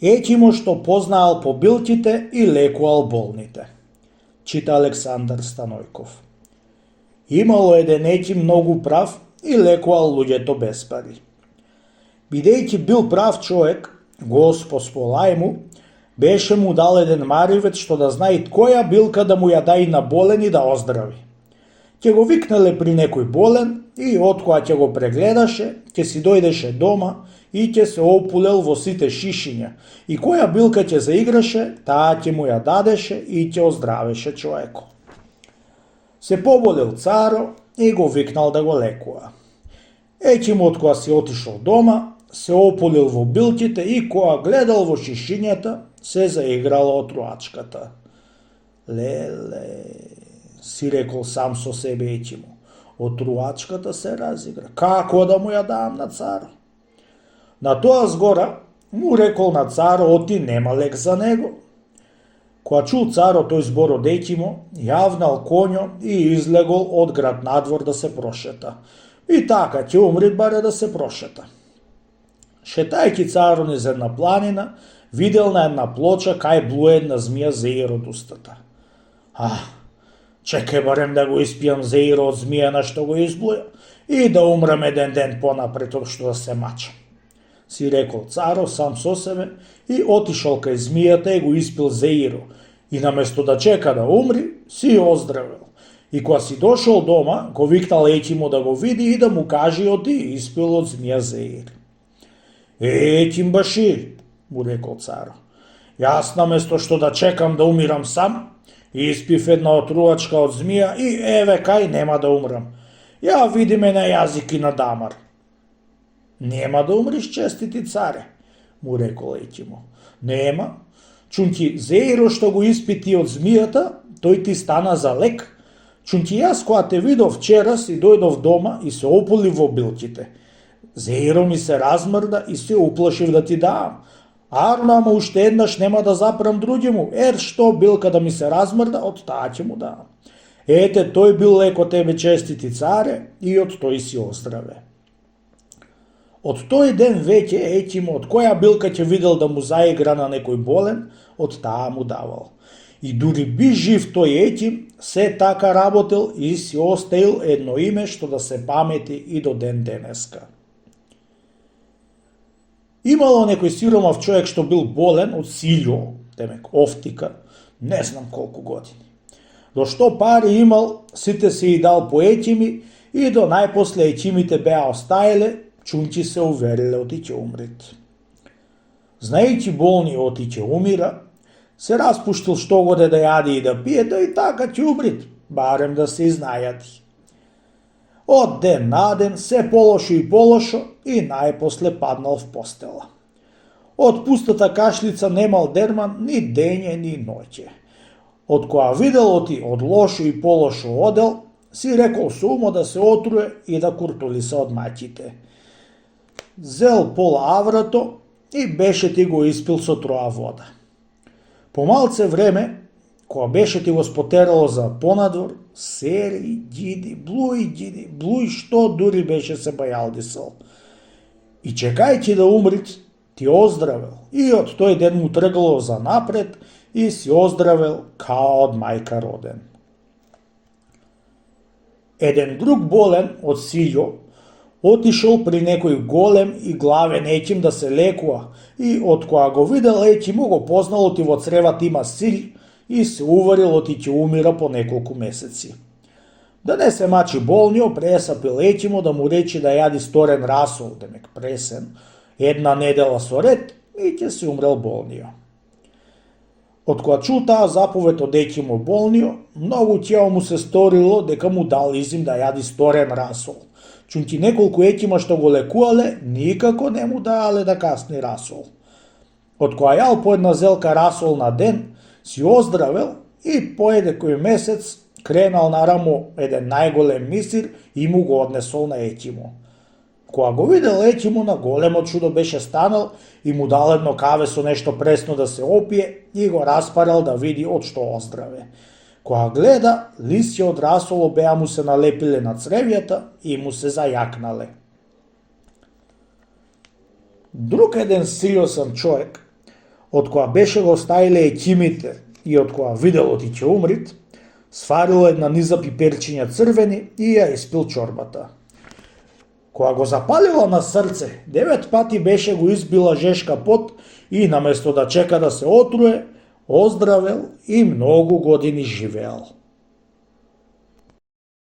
Етимо што познаал по билките и лекувал болните. Чита Александар Станојков. Имало еден етим многу прав и лекувал луѓето без пари. Бидејќи бил прав човек, Господ сполај му, беше му дал еден маривет што да знае која билка да му ја дај на болен и да оздрави. Ќе го викнале при некој болен и откоја ќе го прегледаше, ќе си дојдеше дома и ќе се опулел во сите шишиња и која билка ќе заиграше, таа ќе му ја дадеше и ќе оздравеше човеко. Се поболел царо и го викнал да го лекува. Етимот кога си отишол дома, се опулил во билките и кога гледал во шишињата, се заиграла отруачката. Леле, си рекол сам со себе Етимо, отруачката се разигра, како да му ја дам на царо? На тоа згора му рекол на царо, оти нема лек за него. Кога чул царо тој збор од Етимо, јавнал коњо и излегол од град надвор да се прошета. И така ќе умри баре да се прошета. Шетајќи царо низ една планина, видел на една плоча кај блуе една змија зеир од устата. Чекај барем да го испијам зеиро од змија на што го изблуја и да умрам еден ден понапред од што да се мачам. Си рекол царо сам со себе и отишол кај змијата и го испил зеиро и наместо да чека да умри, си оздравел. И кога си дошол дома, го викнал Етимо да го види и да му каже оти испил од змија зеир. Етим баши, му рекол царо, јас наместо што да чекам да умирам сам, испив една отрувачка од змија и еве кај нема да умрам. Ја види ме на јазик и на дамар. Нема да умриш, честити царе, му рекол Етимо. Нема, чунти зеиро што го испити од змијата, тој ти стана за лек. Чунти јас кога те видов вчера си дојдов дома и се опули во билките. Зеиро ми се размрда и се уплашив да ти давам. Арно, ама уште еднаш нема да запрам други му, што билка да ми се размрда, од таа ќе му давам. Ете, тој бил лек од тебе, честити царе, и од тој си оздраве. Од тој ден веќе Етимо од која билка ќе видел да му заигра на некој болен, од таа му давал. И дури би жив тој Етим, се така работел и си оставил едно име што да се памети и до ден денеска. Имало некој сиромав човек што бил болен од силјо, демек офтика, не знам колку години. До што пари имал, сите се и дал по Етими и до најпосле Етимите беа остаеле, чунки се увериле оти ќе умрит. Знаејќи болни оти ќе умира, се распуштил што годе да јади и да пие, да и така ќе умрит, барем да се изнајади. Од ден на ден се полошо и полошо и најпосле паднал в постела. Од пустата кашлица немал дерман ни дење ни ноќе. Од која видел оти од лошо и полошо одел, си рекол со умо да се отруе и да куртулиса од маќите. Зел пола аврато и беше ти го испил со троа вода. По малце време, кога беше ти го спотерало за понадвор, сери, ѓиди, блуј што дури беше се бајалдисал. И чекајќи да умрит, ти оздравел и од тој ден му тргало за напред и си оздравел као од мајка роден. Еден друг болен од силјо отишол при некој голем и главен Етим да се лекува и од која го видел Етимо го познал оти во цревата има силј и се уверил оти ќе умира по неколку месеци. Да не се мачи болниот, пресапил Етимо да му речи да јади сторен расол, демек пресен, една недела со ред и ќе се умрел болниот. Од кога чул таа заповед од Етимо болниот, многу ќео му се сторило дека му дал изим да јади сторен расол. Чунки неколку Етима што го лекувале, никако не му даале да касни расол. Од која јал по една зелка расол на ден, си оздравел и по еден месец кренал на рамо еден најголем мисир и му го однесол на Етимо. Кога го видел Етимо, на големо чудо беше станал и му дал едно каве со нешто пресно да се опие и го распарал да види од што оздраве. Кога гледа, листи од расоло беа му се налепиле на цревјата и му се зајакнале. Друг еден силјосан човек од која беше го стаиле ќимите и од која видело ти ќе умрит, сварил една низа пиперчиња црвени и ја испил чорбата. Кога го запалила на срце, 9 пати беше го избила жешка пот и наместо да чека да се отруе, оздравел и многу години живеел.